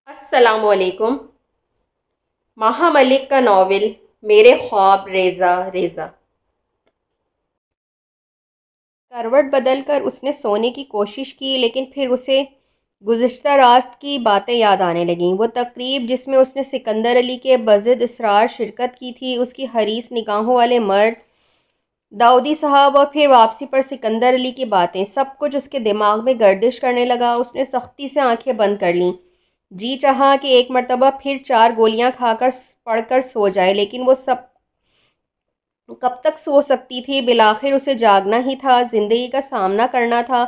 السلام علیکم۔ ماہا ملک کا ناول میرے خواب ریزہ ریزہ۔ کروٹ بدل کر اس نے سونے کی کوشش کی، لیکن پھر اسے گزشتہ رات کی باتیں یاد آنے لگیں۔ وہ تقریب جس میں اس نے سکندر علی کے بضد اصرار شرکت کی تھی، اس کی حریص نگاہوں والے مرد، داؤدی صاحب، اور پھر واپسی پر سکندر علی کی باتیں، سب کچھ اس کے دماغ میں گردش کرنے لگا۔ اس نے سختی سے آنکھیں بند کر لیں۔ جی چاہا کہ ایک مرتبہ پھر 4 گولیاں کھا کر پڑھ کر سو جائے، لیکن وہ سب کب تک سو سکتی تھی؟ بالآخر اسے جاگنا ہی تھا، زندگی کا سامنا کرنا تھا،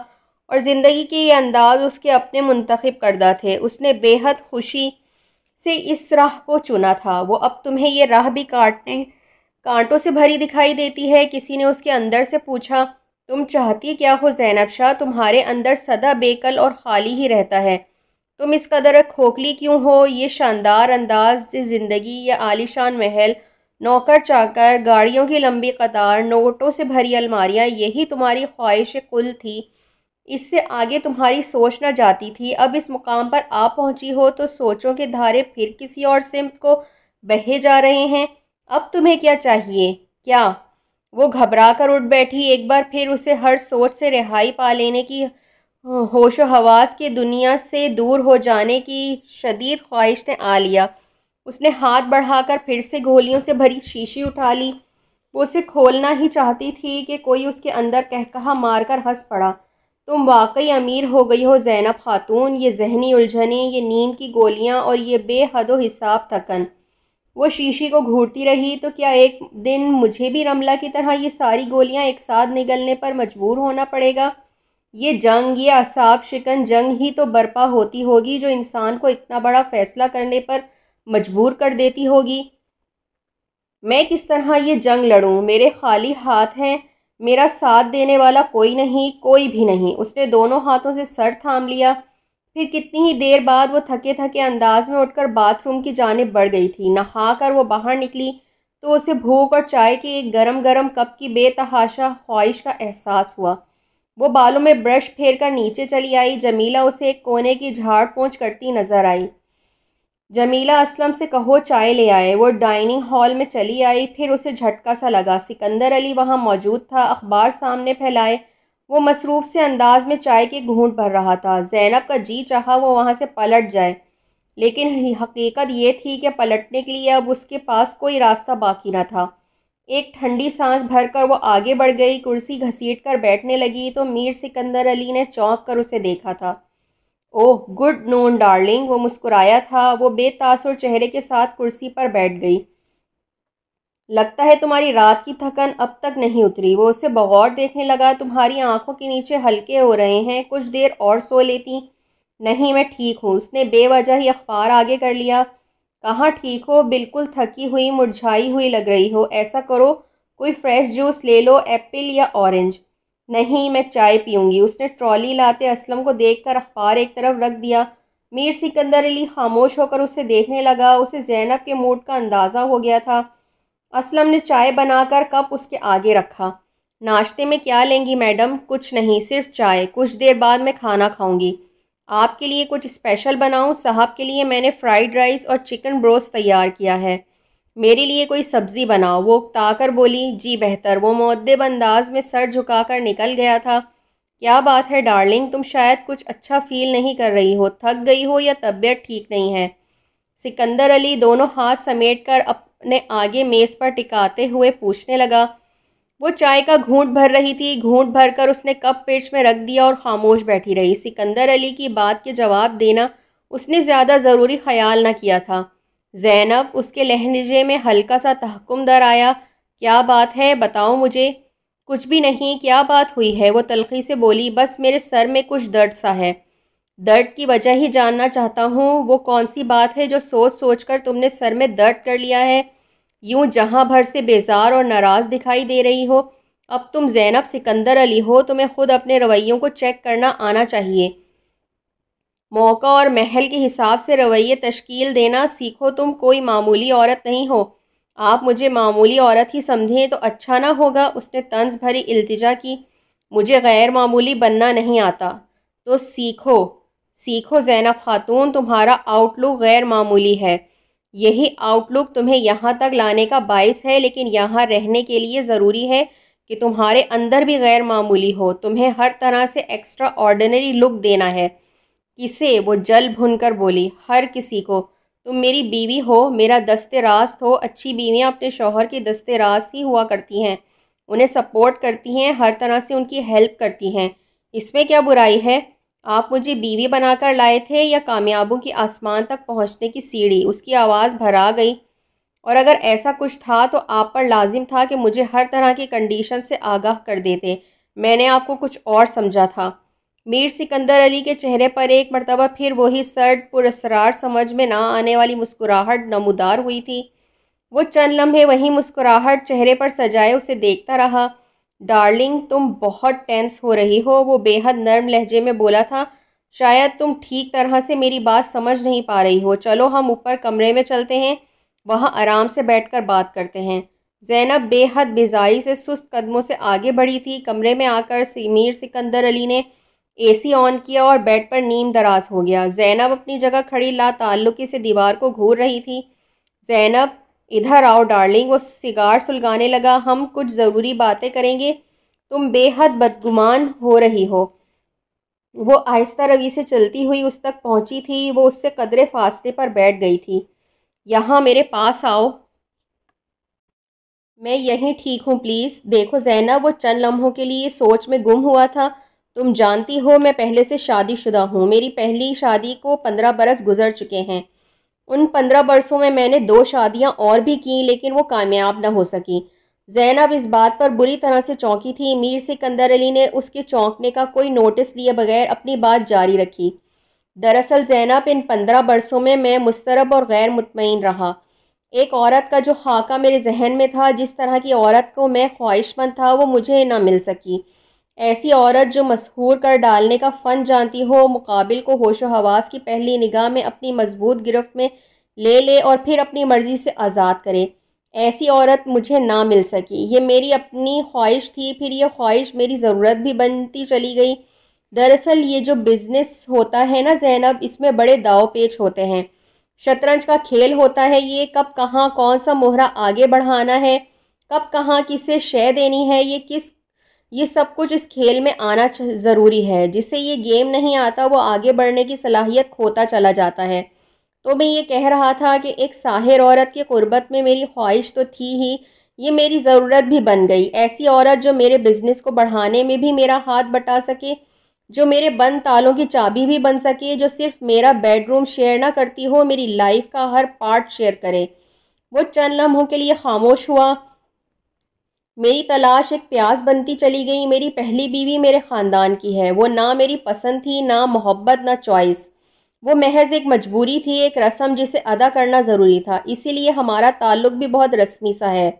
اور زندگی کے یہ انداز اس کے اپنے منتخب کردہ تھے۔ اس نے بے حد خوشی سے اس راہ کو چنا تھا۔ وہ اب تمہیں یہ راہ بھی کانٹوں سے بھری دکھائی دیتی ہے؟ کسی نے اس کے اندر سے پوچھا۔ تم چاہتی کیا ہو زینب شاہ؟ تمہارے اندر سدا بیکل اور خالی ہی رہتا ہے۔ تم اس قدر کھوکھلی کیوں ہو؟ یہ شاندار انداز زندگی، یہ عالیشان محل، نوکر چاکر، گاڑیوں کی لمبی قطار، نوٹوں سے بھری الماریاں، یہی تمہاری خواہش کل تھی؟ اس سے آگے تمہاری سوچ نہ جاتی تھی؟ اب اس مقام پر آ پہنچی ہو تو سوچوں کے دھارے پھر کسی اور سمت کو بہے جا رہے ہیں۔ اب تمہیں کیا چاہیے؟ کیا؟ وہ گھبرا کر اٹھ بیٹھی۔ ایک بار پھر اسے ہر سوچ سے رہائی پا لینے کی، ہوش و حواس کی دنیا سے دور ہو جانے کی شدید خواہش نے آ لیا۔ اس نے ہاتھ بڑھا کر پھر سے گولیوں سے بھری شیشی اٹھا لی۔ وہ اسے کھولنا ہی چاہتی تھی کہ کوئی اس کے اندر قہقہا مار کر ہنس پڑا۔ تم واقعی امیر ہو گئی ہو زینب خاتون، یہ ذہنی الجھنیں، یہ نیند کی گولیاں اور یہ بے حد و حساب تھکن۔ وہ شیشی کو گھورتی رہی۔ تو کیا ایک دن مجھے بھی رملہ کی طرح یہ ساری گولیاں ایک ساتھ نگلنے پر مجبور ہونا پڑے گا؟ یہ جنگ، یہ اعصاب شکن جنگ ہی تو برپا ہوتی ہوگی جو انسان کو اتنا بڑا فیصلہ کرنے پر مجبور کر دیتی ہوگی۔ میں کس طرح یہ جنگ لڑوں؟ میرے خالی ہاتھ ہیں، میرا ساتھ دینے والا کوئی نہیں، کوئی بھی نہیں۔ اس نے دونوں ہاتھوں سے سر تھام لیا۔ پھر کتنی ہی دیر بعد وہ تھکے تھکے انداز میں اٹھ کر باتھ روم کی جانب بڑھ گئی تھی۔ نہا کر وہ باہر نکلی تو اسے بھوک اور چائے کے ایک گرم گرم کپ کی بے تحاشا خواہش کا احساس ہوا۔ وہ بالوں میں برش پھیر کر نیچے چلی آئی۔ جمیلہ اسے ایک کونے کی جھاڑ پونچھ کرتی نظر آئی۔ جمیلہ اسلم سے کہو چائے لے آئے۔ وہ ڈائننگ ہال میں چلی آئی۔ پھر اسے جھٹکا سا لگا، سکندر علی وہاں موجود تھا، اخبار سامنے پھیلائے۔ وہ مصروف سے انداز میں چائے کے گھونٹ بھر رہا تھا۔ زینب کا جی چاہا وہ وہاں سے پلٹ جائے، لیکن حقیقت یہ تھی کہ پلٹنے کے لیے اب اس کے پاس کوئی راستہ باقی نہ تھا۔ ایک ٹھنڈی سانس بھر کر وہ آگے بڑھ گئی، کرسی گھسیٹ کر بیٹھنے لگی تو میر سکندر علی نے چونک کر اسے دیکھا تھا۔ اوہ گڈ نون ڈارلنگ، وہ مسکرایا تھا۔ وہ بے تاثر چہرے کے ساتھ کرسی پر بیٹھ گئی۔ لگتا ہے تمہاری رات کی تھکن اب تک نہیں اتری۔ وہ اسے بغور دیکھنے لگا۔ تمہاری آنکھوں کے نیچے ہلکے ہو رہے ہیں، کچھ دیر اور سو لیتی؟ نہیں، میں ٹھیک ہوں۔ اس نے بے وجہ ہی اخبار آگے کر لیا۔ کہاں ٹھیک ہو؟ بالکل تھکی ہوئی، مرجھائی ہوئی لگ رہی ہو۔ ایسا کرو، کوئی فریش جوس لے لو، ایپل یا اورنج۔ نہیں، میں چائے پیوں گی۔ اس نے ٹرالی لاتے اسلم کو دیکھ کر اخبار ایک طرف رکھ دیا۔ میر سکندر علی خاموش ہو کر اسے دیکھنے لگا۔ اسے زینب کے موڈ کا اندازہ ہو گیا تھا۔ اسلم نے چائے بنا کر کپ اس کے آگے رکھا۔ ناشتے میں کیا لیں گی میڈم؟ کچھ نہیں، صرف چائے۔ کچھ دیر بعد میں کھانا کھاؤں گی۔ آپ کے لیے کچھ اسپیشل بناؤں؟ صاحب کے لیے میں نے فرائیڈ رائس اور چکن بروسٹ تیار کیا ہے۔ میرے لیے کوئی سبزی بناؤ۔ وہ اکتا کر بولی، جی بہتر۔ وہ مؤدب انداز میں سر جھکا کر نکل گیا تھا۔ کیا بات ہے ڈارلنگ، تم شاید کچھ اچھا فیل نہیں کر رہی ہو، تھک گئی ہو یا طبیعت ٹھیک نہیں ہے؟ سکندر علی دونوں ہاتھ سمیٹ کر اپنے آگے میز پر ٹکاتے ہوئے پوچھنے لگا۔ وہ چائے کا گھونٹ بھر رہی تھی۔ گھونٹ بھر کر اس نے کپ پیٹ میں رکھ دیا اور خاموش بیٹھی رہی۔ سکندر علی کی بات کے جواب دینا اس نے زیادہ ضروری خیال نہ کیا تھا۔ زینب، اس کے لہجے میں ہلکا سا تحکم در آیا۔ کیا بات ہے؟ بتاؤ مجھے۔ کچھ بھی نہیں۔ کیا بات ہوئی ہے؟ وہ تلخی سے بولی، بس میرے سر میں کچھ درد سا ہے۔ درد کی وجہ ہی جاننا چاہتا ہوں۔ وہ کون سی بات ہے جو سوچ سوچ کر تم نے سر میں درد کر لیا ہے؟ یوں جہاں بھر سے بیزار اور ناراض دکھائی دے رہی ہو۔ اب تم زینب سکندر علی ہو، تمہیں خود اپنے رویوں کو چیک کرنا آنا چاہیے۔ موقع اور محل کے حساب سے رویے تشکیل دینا سیکھو۔ تم کوئی معمولی عورت نہیں ہو۔ آپ مجھے معمولی عورت ہی سمجھیں تو اچھا نہ ہوگا۔ اس نے طنز بھری التجا کی۔ مجھے غیر معمولی بننا نہیں آتا۔ تو سیکھو۔ سیکھو زینب خاتون، تمہارا آؤٹ لک غیر معمولی ہے۔ یہی آؤٹ لک تمہیں یہاں تک لانے کا باعث ہے، لیکن یہاں رہنے کے لیے ضروری ہے کہ تمہارے اندر بھی غیر معمولی ہو۔ تمہیں ہر طرح سے ایکسٹرا آرڈینری لک دینا ہے۔ کسے؟ وہ جل بھن کر بولی۔ ہر کسی کو۔ تم میری بیوی ہو، میرا دست راست ہو۔ اچھی بیویاں اپنے شوہر کی دست راست ہی ہوا کرتی ہیں، انہیں سپورٹ کرتی ہیں، ہر طرح سے ان کی ہیلپ کرتی ہیں۔ اس میں کیا برائی ہے؟ آپ مجھے بیوی بنا کر لائے تھے یا کامیابوں کی آسمان تک پہنچنے کی سیڑھی؟ اس کی آواز بھرا گئی۔ اور اگر ایسا کچھ تھا تو آپ پر لازم تھا کہ مجھے ہر طرح کی کنڈیشن سے آگاہ کر دیتے۔ میں نے آپ کو کچھ اور سمجھا تھا۔ میر سکندر علی کے چہرے پر ایک مرتبہ پھر وہی سرد پراسرار سمجھ میں نہ آنے والی مسکراہٹ نمودار ہوئی تھی۔ وہ چند لمحے وہی مسکراہٹ چہرے پر سجائے اسے دیکھتا رہا۔ ڈارلنگ، تم بہت ٹینس ہو رہی ہو، وہ بے حد نرم لہجے میں بولا تھا۔ شاید تم ٹھیک طرح سے میری بات سمجھ نہیں پا رہی ہو۔ چلو ہم اوپر کمرے میں چلتے ہیں، وہاں آرام سے بیٹھ کر بات کرتے ہیں۔ زینب بے حد بیزاری سے سست قدموں سے آگے بڑھی تھی۔ کمرے میں آ کر میر سکندر علی نے اے سی آن کیا اور بیڈ پر نیم دراز ہو گیا۔ زینب اپنی جگہ کھڑی لا تعلقی سے دیوار کو گھور رہی تھی۔ زینب، ادھر آؤ ڈارلنگ، وہ سگار سلگانے لگا۔ ہم کچھ ضروری باتیں کریں گے۔ تم بے حد بدگمان ہو رہی ہو۔ وہ آہستہ روی سے چلتی ہوئی اس تک پہنچی تھی۔ وہ اس سے قدرے فاصلے پر بیٹھ گئی تھی۔ یہاں میرے پاس آؤ، میں یہیں ٹھیک ہوں پلیز۔ دیکھو زینب، وہ چند لمحوں کے لیے سوچ میں گم ہوا تھا۔ تم جانتی ہو میں پہلے سے شادی شدہ ہوں۔ میری پہلی شادی کو 15 برس گزر چکے ہیں۔ ان 15 برسوں میں نے 2 شادیاں اور بھی کیں، لیکن وہ کامیاب نہ ہو سکیں۔ زینب اس بات پر بری طرح سے چونکی تھی۔ میر سکندر علی نے اس کے چونکنے کا کوئی نوٹس لیے بغیر اپنی بات جاری رکھی۔ دراصل زینب، ان 15 برسوں میں مضطرب اور غیر مطمئن رہا۔ ایک عورت کا جو خاکہ میرے ذہن میں تھا، جس طرح کی عورت کو میں خواہش مند تھا، وہ مجھے نہ مل سکی۔ ایسی عورت جو مسحور کر ڈالنے کا فن جانتی ہو، مقابل کو ہوش و حواس کی پہلی نگاہ میں اپنی مضبوط گرفت میں لے اور پھر اپنی مرضی سے آزاد کرے، ایسی عورت مجھے نہ مل سکی۔ یہ میری اپنی خواہش تھی، پھر یہ خواہش میری ضرورت بھی بنتی چلی گئی۔ دراصل یہ جو بزنس ہوتا ہے نا زینب، اس میں بڑے داؤ پیچ ہوتے ہیں۔ شطرنج کا کھیل ہوتا ہے یہ، کب کہاں کون سا مہرہ آگے بڑھانا ہے، کب کہاں کسے شے دینی ہے، یہ سب کچھ اس کھیل میں آنا ضروری ہے۔ جسے یہ گیم نہیں آتا وہ آگے بڑھنے کی صلاحیت کھوتا چلا جاتا ہے۔ تو میں یہ کہہ رہا تھا کہ ایک ساحر عورت کی قربت میں میری خواہش تو تھی ہی، یہ میری ضرورت بھی بن گئی۔ ایسی عورت جو میرے بزنس کو بڑھانے میں بھی میرا ہاتھ بٹا سکے، جو میرے بند تالوں کی چابی بھی بن سکے، جو صرف میرا بیڈ روم شیئر نہ کرتی ہو، میری لائف کا ہر پارٹ شیئر کرے۔ وہ چند لمحوں کے لیے خاموش ہوا۔ میری تلاش ایک پیاس بنتی چلی گئی۔ میری پہلی بیوی میرے خاندان کی ہے، وہ نہ میری پسند تھی، نہ محبت، نہ چوائس۔ وہ محض ایک مجبوری تھی، ایک رسم جسے ادا کرنا ضروری تھا۔ اسی لیے ہمارا تعلق بھی بہت رسمی سا ہے۔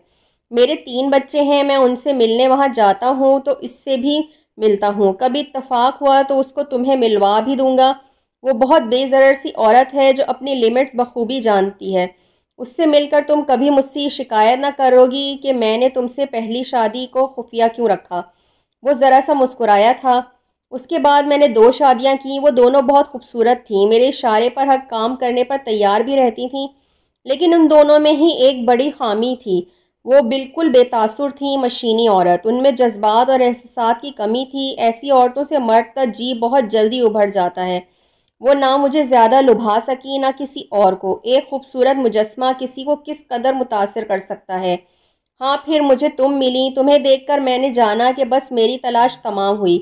میرے 3 بچے ہیں، میں ان سے ملنے وہاں جاتا ہوں تو اس سے بھی ملتا ہوں۔ کبھی اتفاق ہوا تو اس کو تمہیں ملوا بھی دوں گا۔ وہ بہت بے ضرر سی عورت ہے جو اپنی لیمٹس بخوبی جانتی ہے۔ اس سے مل کر تم کبھی مجھ سے شکایت نہ کرو گی کہ میں نے تم سے پہلی شادی کو خفیہ کیوں رکھا۔ وہ ذرا سا مسکرایا تھا۔ اس کے بعد میں نے 2 شادیاں کیں، وہ دونوں بہت خوبصورت تھیں، میرے اشارے پر ہر کام کرنے پر تیار بھی رہتی تھیں، لیکن ان دونوں میں ہی ایک بڑی خامی تھی۔ وہ بالکل بے تاثر تھیں، مشینی عورت۔ ان میں جذبات اور احساسات کی کمی تھی۔ ایسی عورتوں سے مرد کا جی بہت جلدی ابھر جاتا ہے۔ وہ نہ مجھے زیادہ لبھا سکی، نہ کسی اور کو۔ ایک خوبصورت مجسمہ کسی کو کس قدر متاثر کر سکتا ہے۔ ہاں، پھر مجھے تم ملی۔ تمہیں دیکھ کر میں نے جانا کہ بس میری تلاش تمام ہوئی۔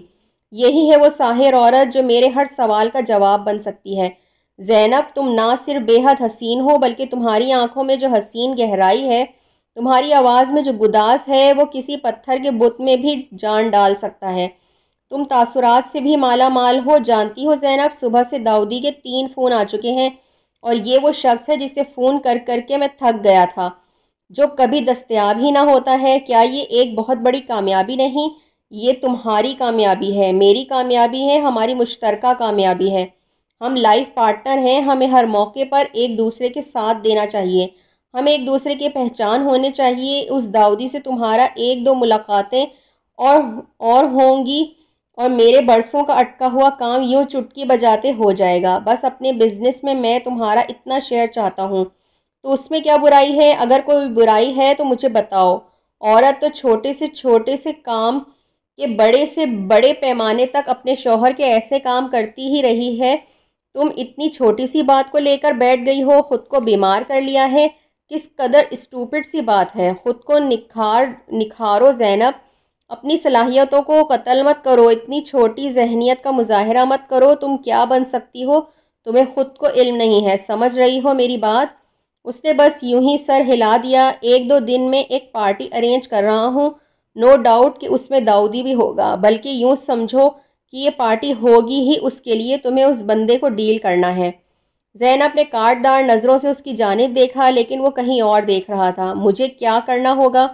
یہی ہے وہ ساحر عورت جو میرے ہر سوال کا جواب بن سکتی ہے۔ زینب، تم نہ صرف بے حد حسین ہو، بلکہ تمہاری آنکھوں میں جو حسین گہرائی ہے، تمہاری آواز میں جو گداز ہے، وہ کسی پتھر کے بت میں بھی جان ڈال سکتا ہے۔ تم تاثرات سے بھی مالا مال ہو۔ جانتی ہو زینب، صبح سے داؤدی کے 3 فون آ چکے ہیں، اور یہ وہ شخص ہے جسے فون کر کر کے میں تھک گیا تھا، جو کبھی دستیاب ہی نہ ہوتا ہے۔ کیا یہ ایک بہت بڑی کامیابی نہیں؟ یہ تمہاری کامیابی ہے، میری کامیابی ہے، ہماری مشترکہ کامیابی ہے۔ ہم لائف پارٹنر ہیں، ہمیں ہر موقع پر ایک دوسرے کے ساتھ دینا چاہیے، ہمیں ایک دوسرے کی پہچان ہونے چاہیے۔ اس داؤدی سے تمہارا 1-2 ملاقاتیں اور ہوں گی، اور میرے برسوں کا اٹکا ہوا کام یوں چٹکی بجاتے ہو جائے گا۔ بس اپنے بزنس میں تمہارا اتنا شیئر چاہتا ہوں، تو اس میں کیا برائی ہے؟ اگر کوئی برائی ہے تو مجھے بتاؤ۔ عورت تو چھوٹے سے کام کہ بڑے سے بڑے پیمانے تک اپنے شوہر کے ایسے کام کرتی ہی رہی ہے۔ تم اتنی چھوٹی سی بات کو لے کر بیٹھ گئی ہو، خود کو بیمار کر لیا ہے۔ کس قدر اسٹوپڈ سی بات ہے۔ خود کو نکھارو زینب، اپنی صلاحیتوں کو قتل مت کرو، اتنی چھوٹی ذہنیت کا مظاہرہ مت کرو۔ تم کیا بن سکتی ہو تمہیں خود کو علم نہیں ہے، سمجھ رہی ہو میری بات؟ اس نے بس یوں ہی سر ہلا دیا۔ 1-2 دن میں ایک پارٹی ارینج کر رہا ہوں، نو ڈاؤٹ کہ اس میں داؤدی بھی ہوگا، بلکہ یوں سمجھو کہ یہ پارٹی ہوگی ہی اس کے لیے تمہیں اس بندے کو ڈیل کرنا ہے۔ زینب نے کاٹ دار نظروں سے اس کی جانب دیکھا، لیکن وہ کہیں اور دیکھ رہا تھا۔ مجھے کیا کرنا ہوگا؟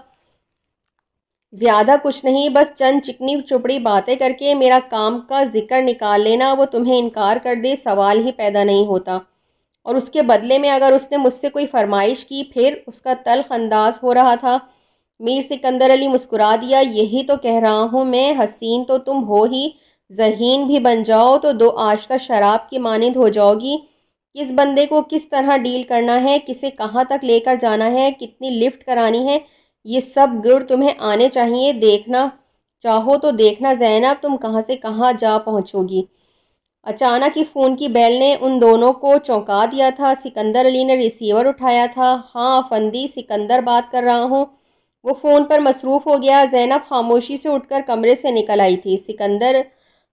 زیادہ کچھ نہیں، بس چند چکنی چپڑی باتیں کر کے میرا کام کا ذکر نکال لینا۔ وہ تمہیں انکار کر دے، سوال ہی پیدا نہیں ہوتا، اور اس کے بدلے میں اگر اس نے مجھ سے کوئی فرمائش کی پھر؟ اس کا تلخ انداز ہو رہا تھا۔ میر سکندر علی مسکرا دیا۔ یہی تو کہہ رہا ہوں میں، حسین تو تم ہو ہی، ذہین بھی بن جاؤ تو 2 آشتہ شراب کی مانند ہو جاؤ گی۔ کس بندے کو کس طرح ڈیل کرنا ہے، کسے کہاں تک لے کر جانا ہے، کتنی لفٹ کرانی ہے، یہ سب گر تمہیں آنے چاہیے۔ دیکھنا چاہو تو دیکھنا زینب، تم کہاں سے کہاں جا پہنچو گی۔ اچانک ہی فون کی بیل نے ان دونوں کو چونکا دیا تھا۔ سکندر علی نے ریسیور اٹھایا تھا۔ ہاں افندی، سکندر بات کر رہا ہوں۔ وہ فون پر مصروف ہو گیا۔ زینب خاموشی سے اٹھ کر کمرے سے نکل آئی تھی۔ سکندر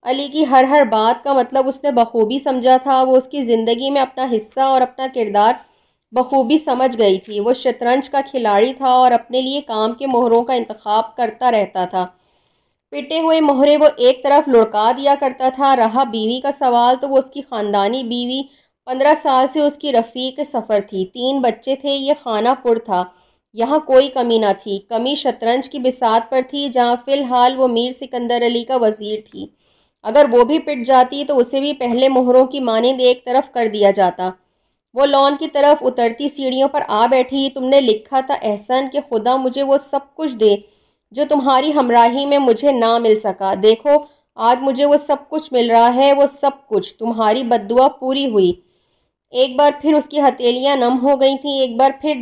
علی کی ہر بات کا مطلب اس نے بخوبی سمجھا تھا۔ وہ اس کی زندگی میں اپنا حصہ اور اپنا کردار بخوبی سمجھ گئی تھی۔ وہ شطرنج کا کھلاڑی تھا اور اپنے لیے کام کے مہروں کا انتخاب کرتا رہتا تھا۔ پٹے ہوئے مہرے وہ ایک طرف لڑکا دیا کرتا تھا۔ رہا بیوی کا سوال تو وہ اس کی خاندانی بیوی 15 سال سے اس کی رفیق سفر تھی۔ 3 بچے تھے۔ یہ خانہ پر تھا، یہاں کوئی کمی نہ تھی۔ کمی شطرنج کی بساط پر تھی، جہاں فی الحال وہ میر سکندر علی کا وزیر تھی۔ اگر وہ بھی پٹ جاتی تو اسے بھی پہلے مہروں کی مانند ایک طرف کر دیا جاتا۔ وہ لان کی طرف اترتی سیڑھیوں پر آ بیٹھی۔ تم نے لکھا تھا احسن کہ خدا مجھے وہ سب کچھ دے جو تمہاری ہمراہی میں مجھے نہ مل سکا۔ دیکھو آج مجھے وہ سب کچھ مل رہا ہے، وہ سب کچھ تمہاری بددعا پوری ہوئی۔ ایک بار پھر اس کی ہتھیلیاں نم ہو گئی تھیں، ایک بار پھر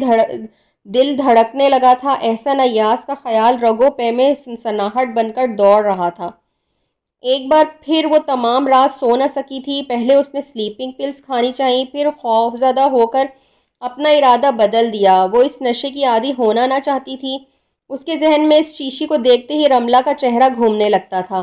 دل دھڑکنے لگا تھا۔ احسن ایاز کا خیال رگوں پے میں سنسناہٹ بن کر دوڑ رہا تھا۔ ایک بار پھر وہ تمام رات سو نہ سکی تھی۔ پہلے اس نے سلیپنگ پلز کھانی چاہی، پھر خوفزدہ ہو کر اپنا ارادہ بدل دیا۔ وہ اس نشے کی عادی ہونا نہ چاہتی تھی۔ اس کے ذہن میں اس شیشی کو دیکھتے ہی رملہ کا چہرہ گھومنے لگتا تھا۔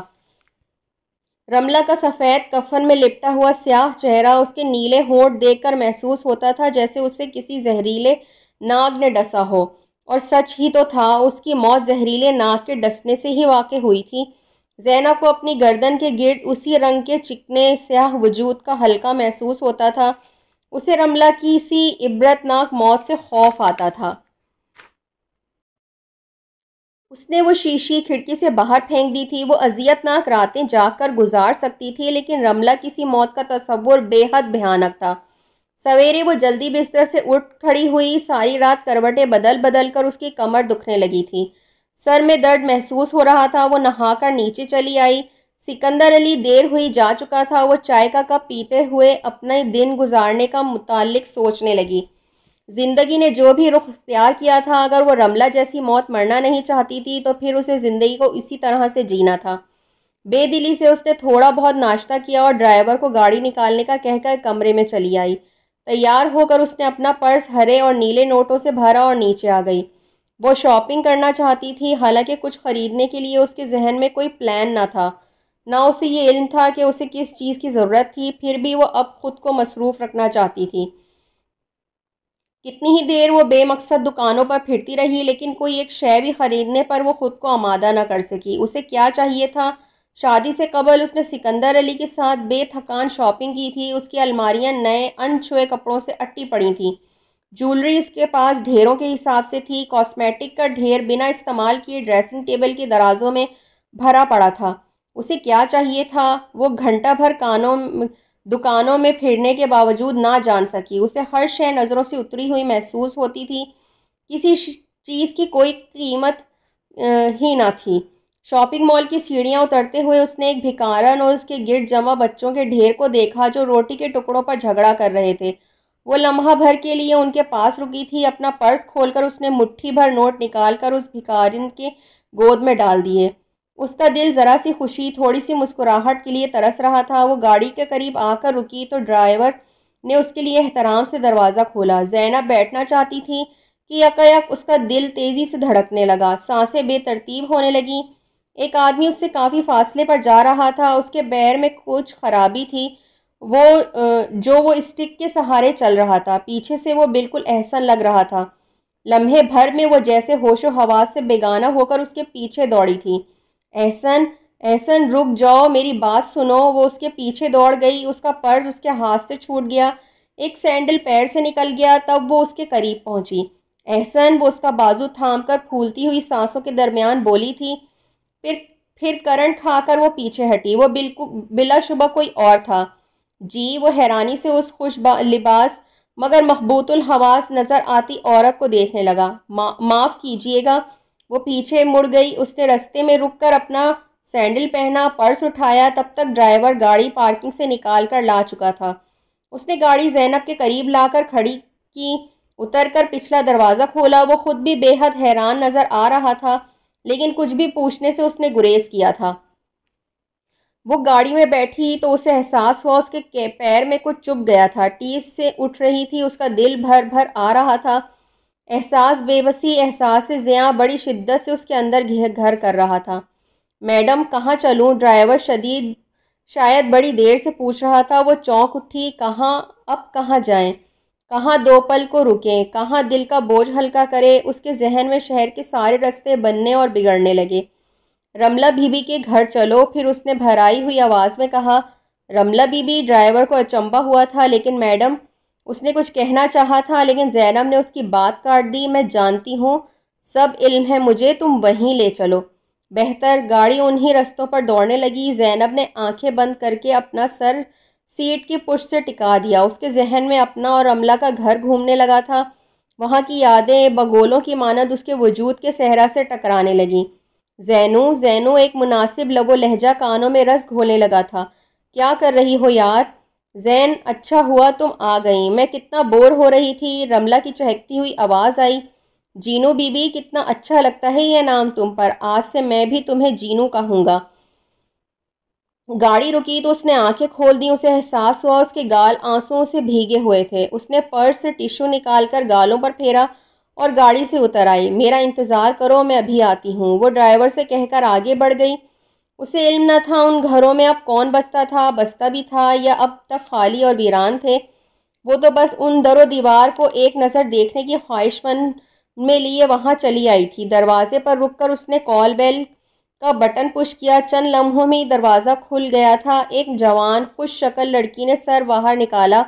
رملہ کا سفید کفن میں لپٹا ہوا سیاہ چہرہ، اس کے نیلے ہونٹ دیکھ کر محسوس ہوتا تھا جیسے اسے کسی زہریلے ناگ نے ڈسا ہو، اور سچ ہی تو تھا، اس کی موت زہریلے ناگ کے ڈسنے سے ہی واقع ہوئی تھی۔ زینب کو اپنی گردن کے گرد اسی رنگ کے چکنے سیاہ وجود کا حلقہ محسوس ہوتا تھا۔ اسے رملہ کی سی عبرتناک موت سے خوف آتا تھا۔ اس نے وہ شیشی کھڑکی سے باہر پھینک دی تھی۔ وہ اذیتناک راتیں جاگ کر گزار سکتی تھی، لیکن رملہ کی سی موت کا تصور بے حد بھیانک تھا۔ سویرے وہ جلدی بستر سے اٹھ کھڑی ہوئی۔ ساری رات کروٹیں بدل بدل کر اس کی کمر دکھنے لگی تھی، سر میں درد محسوس ہو رہا تھا۔ وہ نہا کر نیچے چلی آئی۔ سکندر علی دیر ہوئی جا چکا تھا۔ وہ چائے کا کپ پیتے ہوئے اپنے دن گزارنے کا متعلق سوچنے لگی۔ زندگی نے جو بھی رخ اختیار کیا تھا، اگر وہ رملہ جیسی موت مرنا نہیں چاہتی تھی تو پھر اسے زندگی کو اسی طرح سے جینا تھا۔ بے دلی سے اس نے تھوڑا بہت ناشتہ کیا اور ڈرائیور کو گاڑی نکالنے کا کہہ کر کمرے میں چلی آئی۔ تیار ہو کر اس نے اپنا پرس ہرے اور نیلے نوٹوں سے بھرا اور نیچے آ گئی۔ وہ شاپنگ کرنا چاہتی تھی، حالانکہ کچھ خریدنے کے لیے اس کے ذہن میں کوئی پلان نہ تھا، نہ اسے یہ علم تھا کہ اسے کس چیز کی ضرورت تھی۔ پھر بھی وہ اب خود کو مصروف رکھنا چاہتی تھی۔ کتنی ہی دیر وہ بے مقصد دکانوں پر پھرتی رہی، لیکن کوئی ایک شے بھی خریدنے پر وہ خود کو آمادہ نہ کر سکی۔ اسے کیا چاہیے تھا؟ شادی سے قبل اس نے سکندر علی کے ساتھ بے تھکان شاپنگ کی تھی۔ اس کی الماریاں نئے ان چھوئے کپڑوں سے اٹی پڑی تھیں۔ جولری اس کے پاس ڈھیروں کے حساب سے تھی۔ کاسمیٹک کا ڈھیر بنا استعمال کیے ڈریسنگ ٹیبل کے درازوں میں بھرا پڑا تھا۔ اسے کیا چاہیے تھا؟ وہ گھنٹہ بھر دکانوں میں پھرنے کے باوجود نہ جان سکی۔ اسے ہر شے نظروں سے اتری ہوئی محسوس ہوتی تھی، کسی چیز کی کوئی قیمت ہی نہ تھی۔ شاپنگ مال کی سیڑھیاں اترتے ہوئے اس نے ایک بھکارن اور اس کے گرد جمع بچوں کے ڈھیر کو دیکھا جو روٹی کے ٹکڑوں پر جھگڑا کر رہے تھے۔ وہ لمحہ بھر کے لیے ان کے پاس رکی تھی۔ اپنا پرس کھول کر اس نے مٹھی بھر نوٹ نکال کر اس بھکارن کے گود میں ڈال دیے۔ اس کا دل ذرا سی خوشی، تھوڑی سی مسکراہٹ کے لیے ترس رہا تھا۔ وہ گاڑی کے قریب آ کر رکی تو ڈرائیور نے اس کے لیے احترام سے دروازہ کھولا۔ زینب بیٹھنا چاہتی تھی کہ یکایک اس کا دل تیزی سے دھڑکنے لگا، سانسیں بے ترتیب ہونے لگیں۔ ایک آدمی اس سے کافی فاصلے پر جا رہا تھا، اس کے پیر میں کچھ خرابی تھی، وہ اسٹک کے سہارے چل رہا تھا۔ پیچھے سے وہ بالکل احسن لگ رہا تھا۔ لمحے بھر میں وہ جیسے ہوش و حواس سے بیگانہ ہو کر اس کے پیچھے دوڑی تھی۔ احسن، احسن رک جاؤ، میری بات سنو۔ وہ اس کے پیچھے دوڑ گئی۔ اس کا پرس اس کے ہاتھ سے چھوٹ گیا، ایک سینڈل پیر سے نکل گیا۔ تب وہ اس کے قریب پہنچی۔ احسن، وہ اس کا بازو تھام کر پھولتی ہوئی سانسوں کے درمیان بولی تھی۔ پھر کرنٹ کھا کر وہ پیچھے ہٹی۔ وہ بلا شبہ کوئی اور تھا۔ جی، وہ حیرانی سے اس خوش لباس مگر مخبوط الحواس نظر آتی عورت کو دیکھنے لگا۔ معاف کیجیے گا۔ وہ پیچھے مڑ گئی۔ اس نے رستے میں رک کر اپنا سینڈل پہنا، پرس اٹھایا۔ تب تک ڈرائیور گاڑی پارکنگ سے نکال کر لا چکا تھا۔ اس نے گاڑی زینب کے قریب لا کر کھڑی کی، اتر کر پچھلا دروازہ کھولا۔ وہ خود بھی بے حد حیران نظر آ رہا تھا، لیکن کچھ بھی پوچھنے سے اس نے گریز کیا تھا۔ وہ گاڑی میں بیٹھی تو اسے احساس ہوا اس کے پیر میں کچھ چبھ گیا تھا، ٹیس سے اٹھ رہی تھی، اس کا دل بھر بھر آ رہا تھا۔ احساس بے بسی، احساس زیاں بڑی شدت سے اس کے اندر گھر کر رہا تھا۔ میڈم، کہاں چلوں؟ ڈرائیور شاید بڑی دیر سے پوچھ رہا تھا۔ وہ چونک اٹھی۔ اب کہاں جائیں؟ کہاں دو پل کو رکیں؟ کہاں دل کا بوجھ ہلکا کرے؟ اس کے ذہن میں شہر کے سارے رستے بننے اور بگڑنے لگے۔ رملہ بی بی کے گھر چلو۔ پھر اس نے بھرائی ہوئی آواز میں کہا۔ رملہ بی بی؟ ڈرائیور کو اچنبھا ہوا تھا۔ لیکن میڈم، اس نے کچھ کہنا چاہا تھا، لیکن زینب نے اس کی بات کاٹ دی۔ میں جانتی ہوں، سب علم ہے مجھے، تم وہیں لے چلو۔ بہتر۔ گاڑی انہی رستوں پر دوڑنے لگی۔ زینب نے آنکھیں بند کر کے اپنا سر سیٹ کی پشت سے ٹکا دیا۔ اس کے ذہن میں اپنا اور رملہ کا گھر گھومنے لگا تھا۔ وہاں کی یادیں بگولوں کی مانند اس کے وجود کے صحرا سے ٹکرانے لگیں۔ زینو، زینو، ایک مناسب لب و لہجہ کانوں میں رس گھولنے لگا تھا۔ کیا کر رہی ہو یار؟ زین، اچھا ہوا تم آ گئیں، میں کتنا بور ہو رہی تھی۔ رملہ کی چہکتی ہوئی آواز آئی۔ جینو بی بی، کتنا اچھا لگتا ہے یہ نام تم پر۔ آج سے میں بھی تمہیں جینو کہوں گا۔ گاڑی رکی تو اس نے آنکھیں کھول دیں۔ اسے احساس ہوا اس کے گال آنسوؤں سے بھیگے ہوئے تھے۔ اس نے پرس سے ٹشو نکال کر گالوں پر پھیرا اور گاڑی سے اتر آئی۔ میرا انتظار کرو، میں ابھی آتی ہوں، وہ ڈرائیور سے کہہ کر آگے بڑھ گئی۔ اسے علم نہ تھا ان گھروں میں اب کون بستا تھا، بستا بھی تھا یا اب تک خالی اور ویران تھے۔ وہ تو بس ان در و دیوار کو ایک نظر دیکھنے کی خواہش مند میں لیے وہاں چلی آئی تھی۔ دروازے پر رک کر اس نے کال بیل کا بٹن پش کیا۔ چند لمحوں میں ہی دروازہ کھل گیا تھا۔ ایک جوان خوش شکل لڑکی نے سر باہر نکالا،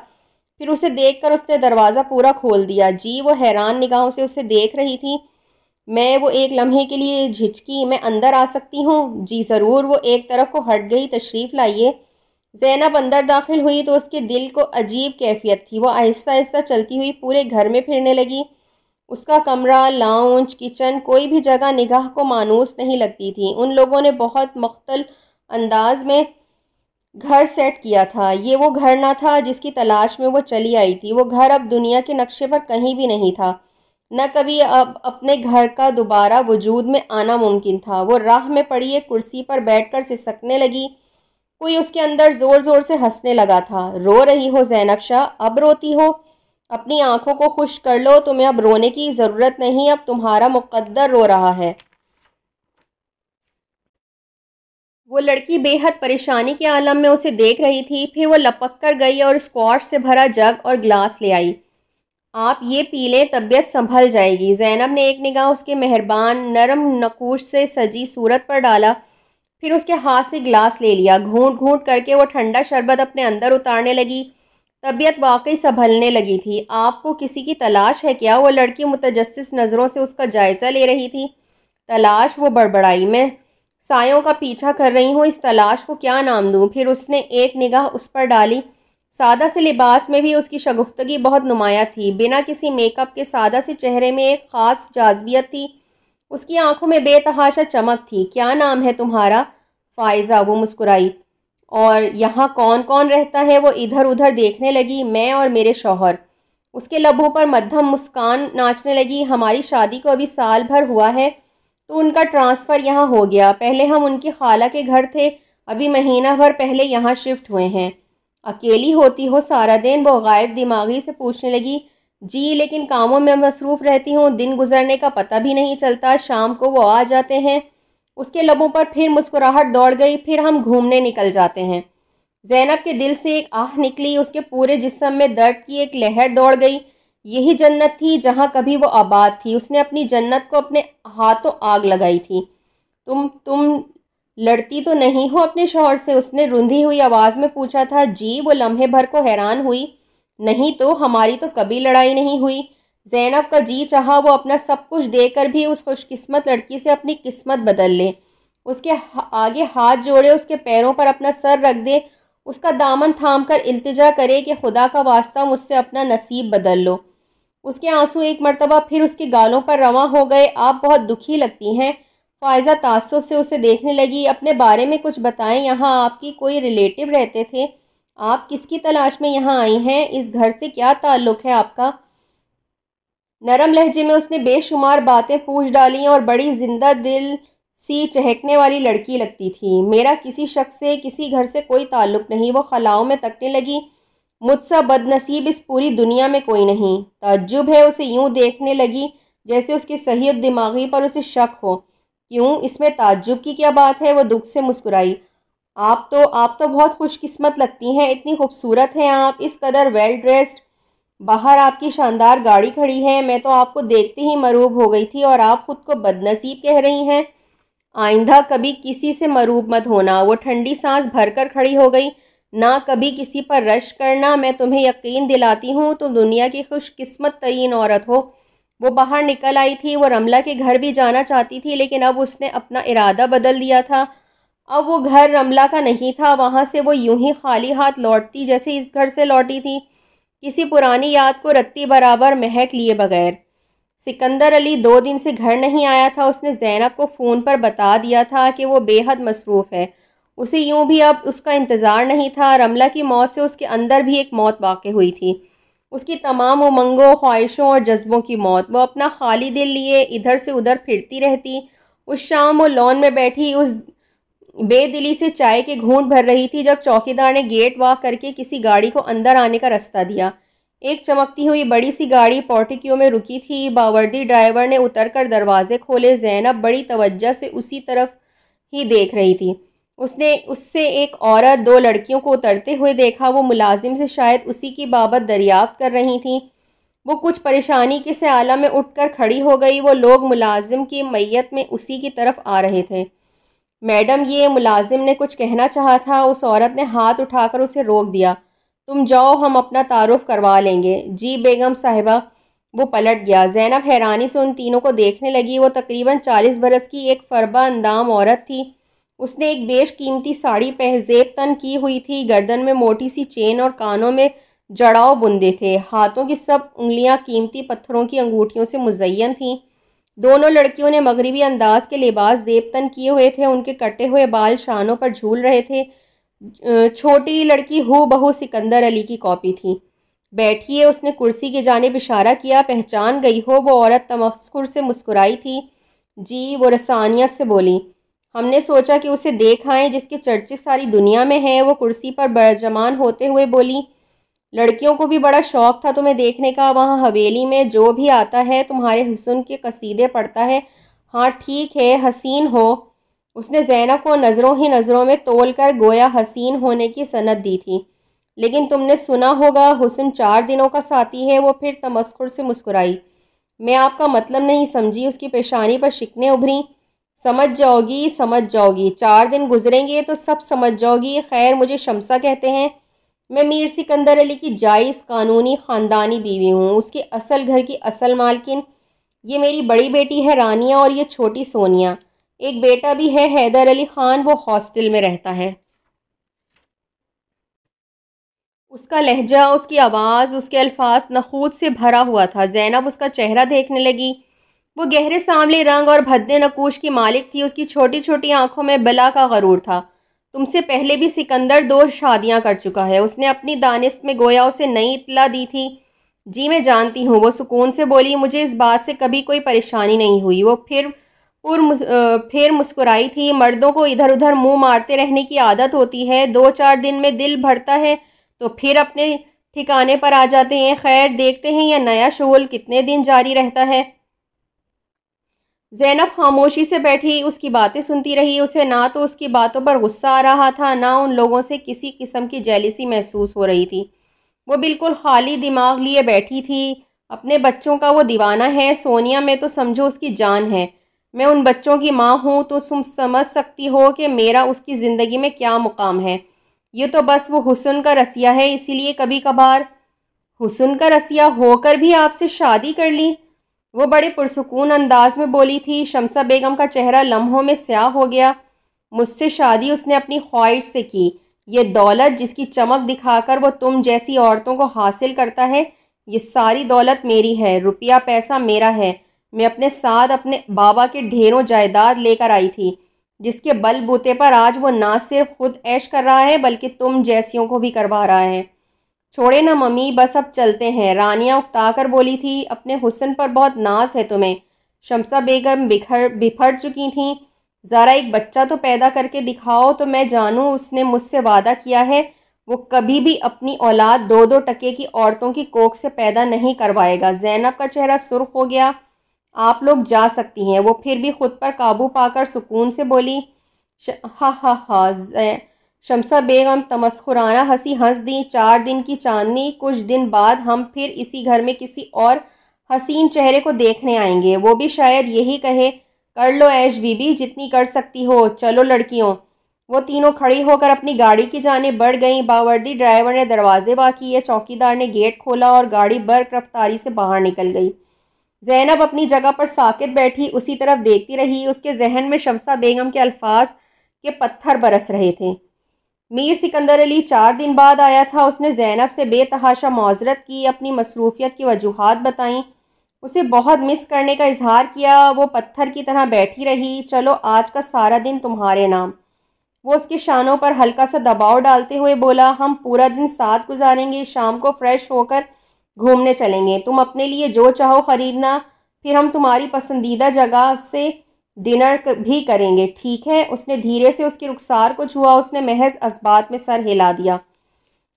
پھر اسے دیکھ کر اس نے دروازہ پورا کھول دیا۔ جی، وہ حیران نگاہوں سے اسے دیکھ رہی تھی۔ وہ ایک لمحے کے لیے جھجکی۔ میں اندر آ سکتی ہوں؟ جی ضرور۔ وہ ایک طرف کو ہٹ گئی۔ تشریف لائیے۔ زینب اندر داخل ہوئی تو اس کے دل کو عجیب کیفیت تھی۔ وہ آہستہ آہستہ چلتی ہوئی پورے گھر میں پھرنے لگی۔ اس کا کمرہ، لاؤنج، کچن، کوئی بھی جگہ نگاہ کو مانوس نہیں لگتی تھی۔ ان لوگوں نے بہت مختل انداز میں گھر سیٹ کیا تھا۔ یہ وہ گھر نہ تھا جس کی تلاش میں وہ چلی آئی تھی۔ وہ گھر اب دنیا کے نقشے پر کہیں بھی نہیں تھا، نہ کبھی اب اپنے گھر کا دوبارہ وجود میں آنا ممکن تھا۔ وہ راہ میں پڑی ایک کرسی پر بیٹھ کر سسکنے لگی۔ کوئی اس کے اندر زور زور سے ہنسنے لگا تھا۔ رو رہی ہو زینب شاہ؟ اب روتی ہو؟ اپنی آنکھوں کو خشک کر لو، تمہیں اب رونے کی ضرورت نہیں، اب تمہارا مقدر رو رہا ہے۔ وہ لڑکی بے حد پریشانی کے عالم میں اسے دیکھ رہی تھی۔ پھر وہ لپک کر گئی اور اسکواش سے بھرا جگ اور گلاس لے آئی۔ آپ یہ پی لیں، طبیعت سنبھل جائے گی۔ زینب نے ایک نگاہ اس کے مہربان نرم نقوش سے سجی صورت پر ڈالا، پھر اس کے ہاتھ سے گلاس لے لیا۔ گھونٹ گھونٹ کر کے وہ ٹھنڈا شربت اپنے اندر اتارنے لگی۔ طبیعت واقعی سنبھلنے لگی تھی۔ آپ کو کسی کی تلاش ہے کیا؟ وہ لڑکی متجسس نظروں سے اس کا جائزہ لے رہی تھی۔ تلاش؟ وہ بڑبڑائی۔ میں سایوں کا پیچھا کر رہی ہوں، اس تلاش کو کیا نام دوں؟ پھر اس نے ایک نگاہ اس پر ڈالی۔ سادہ سے لباس میں بھی اس کی شگفتگی بہت نمایاں تھی۔ بنا کسی میک اپ کے سادہ سے چہرے میں ایک خاص جاذبیت تھی۔ اس کی آنکھوں میں بے تحاشا چمک تھی۔ کیا نام ہے تمہارا؟ فائزہ، وہ مسکرائی۔ اور یہاں کون کون رہتا ہے؟ وہ ادھر ادھر دیکھنے لگی۔ میں اور میرے شوہر۔ اس کے لبوں پر مدھم مسکان ناچنے لگی۔ ہماری شادی کو ابھی سال بھر ہوا ہے تو ان کا ٹرانسفر یہاں ہو گیا۔ پہلے ہم ان کی خالہ کے گھر تھے، ابھی مہینہ بھر پہلے یہاں شفٹ ہوئے ہیں۔ اکیلی ہوتی ہو سارا دن؟ وہ غائب دماغی سے پوچھنے لگی۔ جی، لیکن کاموں میں مصروف رہتی ہوں، دن گزرنے کا پتہ بھی نہیں چلتا، شام کو وہ آ جاتے ہیں۔ اس کے لبوں پر پھر مسکراہٹ دوڑ گئی۔ پھر ہم گھومنے نکل جاتے ہیں۔ زینب کے دل سے ایک آہ نکلی، اس کے پورے جسم میں درد کی ایک لہر دوڑ گئی۔ یہی جنت تھی جہاں کبھی وہ آباد تھی۔ اس نے اپنی جنت کو اپنے ہاتھوں آگ لگائی تھی۔ تم لڑتی تو نہیں ہو اپنے شوہر سے؟ اس نے رندھی ہوئی آواز میں پوچھا تھا۔ جی، وہ لمحے بھر کو حیران ہوئی۔ نہیں تو، ہماری تو کبھی لڑائی نہیں ہوئی۔ زینب کا جی چاہا وہ اپنا سب کچھ دے کر بھی اس خوش قسمت لڑکی سے اپنی قسمت بدل لے، اس کے آگے ہاتھ جوڑے، اس کے پیروں پر اپنا سر رکھ دے، اس کا دامن تھام کر التجا کرے کہ خدا کا واسطہ مجھ سے اپنا نصیب بدل لو۔ اس کے آنسو ایک مرتبہ پھر اس کی گالوں پر رواں ہو گئے۔ آپ بہت دکھی لگتی ہیں۔ فائزہ تعصب سے اسے دیکھنے لگی۔ اپنے بارے میں کچھ بتائیں، یہاں آپ کی کوئی ریلیٹو رہتے تھے؟ آپ کس کی تلاش میں یہاں آئی ہیں؟ اس گھر سے کیا تعلق ہے آپ کا؟ نرم لہجے میں اس نے بے شمار باتیں پوچھ ڈالیں اور بڑی زندہ دل سی چہکنے والی لڑکی لگتی تھی۔ میرا کسی شخص سے، کسی گھر سے کوئی تعلق نہیں۔ وہ خلاؤں میں تکنے لگی۔ مجھ سا بد نصیب اس پوری دنیا میں کوئی نہیں۔ تعجب ہے، اسے یوں دیکھنے لگی جیسے اس کی صحیح دماغی پر اسے شک ہو۔ کیوں، اس میں تعجب کی کیا بات ہے؟ وہ دکھ سے مسکرائی۔ آپ تو بہت خوش قسمت لگتی ہیں، اتنی خوبصورت ہیں آپ، اس قدر ویل ڈریسڈ۔ باہر آپ کی شاندار گاڑی کھڑی ہے، میں تو آپ کو دیکھتے ہی مروب ہو گئی تھی، اور آپ خود کو بد نصیب کہہ رہی ہیں۔ آئندہ کبھی کسی سے مروب مت ہونا۔ وہ ٹھنڈی سانس بھر کر کھڑی ہو گئی۔ نہ کبھی کسی پر رشک کرنا۔ میں تمہیں یقین دلاتی ہوں تم دنیا کی خوش قسمت ترین عورت ہو۔ وہ باہر نکل آئی تھی۔ وہ رملہ کے گھر بھی جانا چاہتی تھی، لیکن اب اس نے اپنا ارادہ بدل دیا تھا۔ اب وہ گھر رملہ کا نہیں تھا۔ وہاں سے وہ یوں ہی خالی ہاتھ لوٹتی جیسے اس گھر سے لوٹی تھی، کسی پرانی یاد کو رتی برابر مہک لیے بغیر۔ سکندر علی 2 دن سے گھر نہیں آیا تھا۔ اس نے زینب کو فون پر بتا دیا تھا کہ وہ بے حد مصروف ہے۔ اسے یوں بھی اب اس کا انتظار نہیں تھا۔ رملہ کی موت سے اس کے اندر بھی ایک موت واقع ہوئی تھی، اس کی تمام امنگوں، خواہشوں اور جذبوں کی موت۔ وہ اپنا خالی دل لیے ادھر سے ادھر پھرتی رہتی۔ اس شام وہ لون میں بیٹھی اس بے دلی سے چائے کے گھونٹ بھر رہی تھی جب چوکیدار نے گیٹ واک کر کے کسی گاڑی کو اندر آنے کا رستہ دیا۔ ایک چمکتی ہوئی بڑی سی گاڑی پورٹیکیو میں رکی تھی۔ باوردی ڈرائیور نے اتر کر دروازے کھولے۔ زینب بڑی توجہ سے اسی طرف ہی دیکھ رہی تھی۔ اس نے اس سے ایک عورت 2 لڑکیوں کو اترتے ہوئے دیکھا۔ وہ ملازم سے شاید اسی کی بابت دریافت کر رہی تھیں۔ وہ کچھ پریشانی کے سیالہ میں اٹھ کر کھڑی ہو گئی۔ وہ لوگ ملازم کی میت میں اسی کی طرف آ رہے تھے۔ میڈم، یہ ملازم نے کچھ کہنا چاہا تھا۔ اس عورت نے ہاتھ اٹھا کر اسے روک دیا۔ تم جاؤ، ہم اپنا تعارف کروا لیں گے۔ جی بیگم صاحبہ۔ وہ پلٹ گیا۔ زینب حیرانی سے ان تینوں کو دیکھنے لگی۔ وہ تقریباً 40 برس کی ایک فربہ اندام عورت تھی۔ اس نے ایک بیش قیمتی ساڑی زیب تن کی ہوئی تھی، گردن میں موٹی سی چین اور کانوں میں جڑاؤ بندے تھے۔ ہاتھوں کی سب انگلیاں قیمتی پتھروں کی انگوٹھیوں سے مزین تھیں۔ دونوں لڑکیوں نے مغربی انداز کے لباس زیب تن کیے ہوئے تھے۔ ان کے کٹے ہوئے بال شانوں پر جھول رہے تھے۔ چھوٹی لڑکی ہو بہو سکندر علی کی کاپی تھی۔ بیٹھیے، اس نے کرسی کی جانب اشارہ کیا۔ پہچان گئی ہو؟ وہ عورت تمسخر سے مسکرائی تھی۔ جی، وہ رسانیت سے بولی۔ ہم نے سوچا کہ اسے دیکھ آئیں، جس کے چرچے ساری دنیا میں ہیں۔ وہ کرسی پر برجمان ہوتے ہوئے بولی۔ لڑکیوں کو بھی بڑا شوق تھا تمہیں دیکھنے کا۔ وہاں حویلی میں جو بھی آتا ہے تمہارے حسن کے قصیدے پڑھتا ہے۔ ہاں ٹھیک ہے، حسین ہو۔ اس نے زینب کو نظروں ہی نظروں میں تول کر گویا حسین ہونے کی سند دی تھی۔ لیکن تم نے سنا ہوگا حسن 4 دنوں کا ساتھی ہے۔ وہ پھر تمسخر سے مسکرائی۔ میں آپ کا مطلب نہیں سمجھی۔ اس کی پیشانی پر شکنیں ابھریں۔ سمجھ جاؤ گی، سمجھ جاؤ گی، 4 دن گزریں گے تو سب سمجھ جاؤ گی۔ خیر، مجھے شمسہ کہتے ہیں۔ میں میر سکندر علی کی جائز قانونی خاندانی بیوی ہوں، اس کے اصل گھر کی اصل مالکن۔ یہ میری بڑی بیٹی ہے رانیہ، اور یہ چھوٹی سونیا۔ ایک بیٹا بھی ہے، حیدر علی خان، وہ ہاسٹل میں رہتا ہے۔ اس کا لہجہ، اس کی آواز، اس کے الفاظ نخوت سے بھرا ہوا تھا۔ زینب اس کا چہرہ دیکھنے لگی۔ وہ گہرے سانولی رنگ اور بھدے نقوش کی مالک تھی۔ اس کی چھوٹی چھوٹی آنکھوں میں بلا کا غرور تھا۔ تم سے پہلے بھی سکندر 2 شادیاں کر چکا ہے، اس نے اپنی دانست میں گویا اسے نئی اطلاع دی تھی۔ جی میں جانتی ہوں، وہ سکون سے بولی، مجھے اس بات سے کبھی کوئی پریشانی نہیں ہوئی۔ وہ پھر مسکرائی تھی۔ مردوں کو ادھر ادھر منہ مارتے رہنے کی عادت ہوتی ہے، 2-4 دن میں دل بھرتا ہے تو پھر اپنے ٹھکانے پر آ جاتے ہیں۔ خیر دیکھتے ہیں یہ نیا شغل کتنے دن جاری رہتا ہے۔ زینب خاموشی سے بیٹھی اس کی باتیں سنتی رہی۔ اسے نہ تو اس کی باتوں پر غصہ آ رہا تھا، نہ ان لوگوں سے کسی قسم کی جیلسی محسوس ہو رہی تھی۔ وہ بالکل خالی دماغ لیے بیٹھی تھی۔ اپنے بچوں کا وہ دیوانہ ہے، سونیا میں تو سمجھو اس کی جان ہے۔ میں ان بچوں کی ماں ہوں تو تم سمجھ سکتی ہو کہ میرا اس کی زندگی میں کیا مقام ہے۔ یہ تو بس وہ حسن کا رسیہ ہے، اسی لیے کبھی کبھار۔ حسن کا رسیہ ہو کر بھی آپ سے شادی کر لی؟ وہ بڑے پرسکون انداز میں بولی تھی۔ شمسہ بیگم کا چہرہ لمحوں میں سیاہ ہو گیا۔ مجھ سے شادی اس نے اپنی خواہش سے کی۔ یہ دولت جس کی چمک دکھا کر وہ تم جیسی عورتوں کو حاصل کرتا ہے، یہ ساری دولت میری ہے، روپیہ پیسہ میرا ہے۔ میں اپنے ساتھ اپنے بابا کے ڈھیروں جائیداد لے کر آئی تھی، جس کے بل بوتے پر آج وہ نہ صرف خود عیش کر رہا ہے بلکہ تم جیسیوں کو بھی کروا رہا ہے۔ چھوڑے نا ممی، بس اب چلتے ہیں، رانیہ اکتا کر بولی تھی۔ اپنے حسن پر بہت ناز ہے تمہیں۔ شمسہ بیگم بپھر چکی تھیں۔ ذرا ایک بچہ تو پیدا کر کے دکھاؤ تو میں جانوں۔ اس نے مجھ سے وعدہ کیا ہے وہ کبھی بھی اپنی اولاد 2-2 ٹکے کی عورتوں کی کوکھ سے پیدا نہیں کروائے گا۔ زینب کا چہرہ سرخ ہو گیا۔ آپ لوگ جا سکتی ہیں، وہ پھر بھی خود پر قابو پا کر سکون سے بولی۔ ہا ہا ہا۔ شمسہ بیگم تمسخرانہ ہنسی ہنس دیں۔ 4 دن کی چاندنی، کچھ دن بعد ہم پھر اسی گھر میں کسی اور حسین چہرے کو دیکھنے آئیں گے، وہ بھی شاید یہی کہے، کر لو عیش بی بی، جتنی کر سکتی ہو، چلو لڑکیوں۔ وہ تینوں کھڑی ہو کر اپنی گاڑی کی جانب بڑھ گئیں۔ باوردی ڈرائیور نے دروازے وا کیے، چوکیدار نے گیٹ کھولا اور گاڑی برق رفتاری سے باہر نکل گئی۔ زینب اپنی جگہ پر ساکت بیٹھی اسی طرف دیکھتی رہی۔ اس کے ذہن میں شمسہ بیگم کے الفاظ کے پتھر برس رہے تھے۔ میر سکندر علی 4 دن بعد آیا تھا۔ اس نے زینب سے بے تحاشا معذرت کی، اپنی مصروفیت کی وجوہات بتائیں، اسے بہت مس کرنے کا اظہار کیا۔ وہ پتھر کی طرح بیٹھی رہی۔ چلو آج کا سارا دن تمہارے نام۔ وہ اس کے شانوں پر ہلکا سا دباؤ ڈالتے ہوئے بولا، ہم پورا دن ساتھ گزاریں گے، شام کو فریش ہو کر گھومنے چلیں گے، تم اپنے لیے جو چاہو خریدنا، پھر ہم تمہاری پسندیدہ جگہ سے ڈنر بھی کریں گے، ٹھیک ہے؟ اس نے دھیرے سے اس کی رخسار کو چھوا۔ اس نے محض اسبات میں سر ہلا دیا۔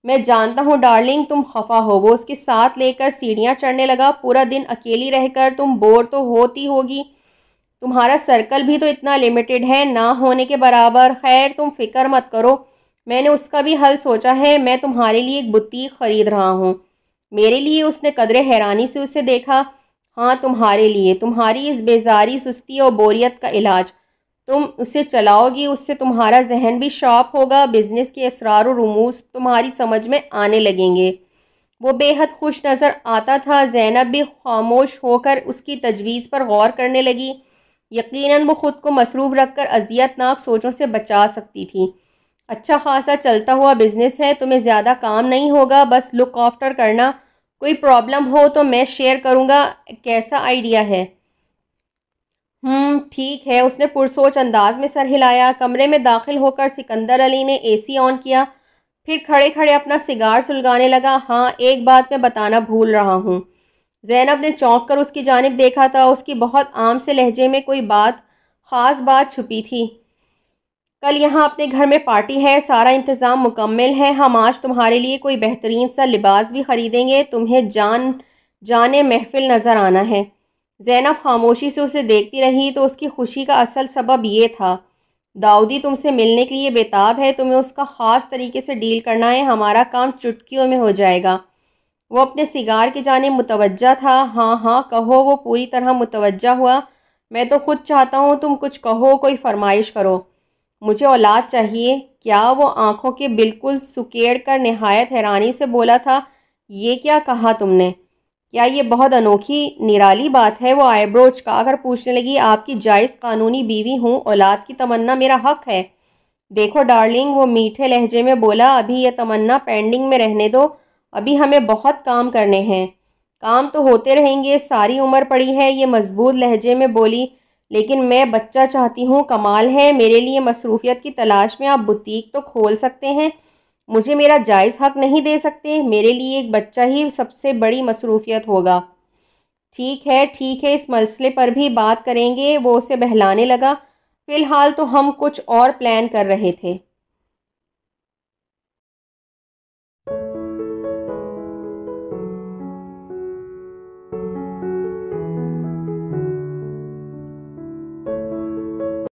میں جانتا ہوں ڈارلنگ تم خفا ہو۔ وہ اس کے ساتھ لے کر سیڑھیاں چڑھنے لگا۔ پورا دن اکیلی رہ کر تم بور تو ہوتی ہوگی، تمہارا سرکل بھی تو اتنا لمیٹڈ ہے، نہ ہونے کے برابر۔ خیر تم فکر مت کرو، میں نے اس کا بھی حل سوچا ہے، میں تمہارے لیے ایک بوتیک خرید رہا ہوں۔ میرے لیے؟ اس نے قدرے حیرانی سے اسے دیکھا۔ ہاں تمہارے لیے، تمہاری اس بیزاری، سستی اور بوریت کا علاج۔ تم اسے چلاؤ گی، اس سے تمہارا ذہن بھی شارپ ہوگا، بزنس کے اسرار و رموز تمہاری سمجھ میں آنے لگیں گے۔ وہ بے حد خوش نظر آتا تھا۔ زینب بھی خاموش ہو کر اس کی تجویز پر غور کرنے لگی۔ یقیناً وہ خود کو مصروف رکھ کر اذیت ناک سوچوں سے بچا سکتی تھی۔ اچھا خاصا چلتا ہوا بزنس ہے، تمہیں زیادہ کام نہیں ہوگا، بس لک آفٹر کرنا، کوئی پرابلم ہو تو میں شیئر کروں گا۔ کیسا آئیڈیا ہے؟ ٹھیک ہے، اس نے پرسوچ انداز میں سر ہلایا۔ کمرے میں داخل ہو کر سکندر علی نے اے سی آن کیا، پھر کھڑے کھڑے اپنا سگار سلگانے لگا۔ ہاں ایک بات میں بتانا بھول رہا ہوں۔ زینب نے چونک کر اس کی جانب دیکھا تھا۔ اس کی بہت عام سے لہجے میں کوئی خاص بات چھپی تھی۔ کل یہاں اپنے گھر میں پارٹی ہے، سارا انتظام مکمل ہے، ہم آج تمہارے لیے کوئی بہترین سا لباس بھی خریدیں گے، تمہیں جانے محفل نظر آنا ہے۔ زینب خاموشی سے اسے دیکھتی رہی تو اس کی خوشی کا اصل سبب یہ تھا، داؤدی تم سے ملنے کے لیے بےتاب ہے، تمہیں اس کا خاص طریقے سے ڈیل کرنا ہے، ہمارا کام چٹکیوں میں ہو جائے گا۔ وہ اپنے سگار کی جانب متوجہ تھا۔ ہاں ہاں کہو۔ وہ پوری طرح متوجہ ہوا۔ میں تو خود چاہتا ہوں تم کچھ کہو، کوئی فرمائش کرو۔ مجھے اولاد چاہیے۔ کیا؟ وہ آنکھوں کے بالکل سکیڑ کر نہایت حیرانی سے بولا تھا۔ یہ کیا کہا تم نے؟ کیا یہ بہت انوکھی نرالی بات ہے؟ وہ آئی برو اچکا کر پوچھنے لگی۔ آپ کی جائز قانونی بیوی ہوں، اولاد کی تمنا میرا حق ہے۔ دیکھو ڈارلنگ، وہ میٹھے لہجے میں بولا، ابھی یہ تمنا پینڈنگ میں رہنے دو، ابھی ہمیں بہت کام کرنے ہیں۔ کام تو ہوتے رہیں گے، ساری عمر پڑی ہے، یہ مضبوط لہجے میں بولی۔ لیکن میں بچہ چاہتی ہوں۔ کمال ہے، میرے لیے مصروفیت کی تلاش میں آپ بوتیک تو کھول سکتے ہیں، مجھے میرا جائز حق نہیں دے سکتے؟ میرے لیے ایک بچہ ہی سب سے بڑی مصروفیت ہوگا۔ ٹھیک ہے، اس مسئلے پر بھی بات کریں گے۔ وہ اسے بہلانے لگا۔ فی الحال تو ہم کچھ اور پلان کر رہے تھے۔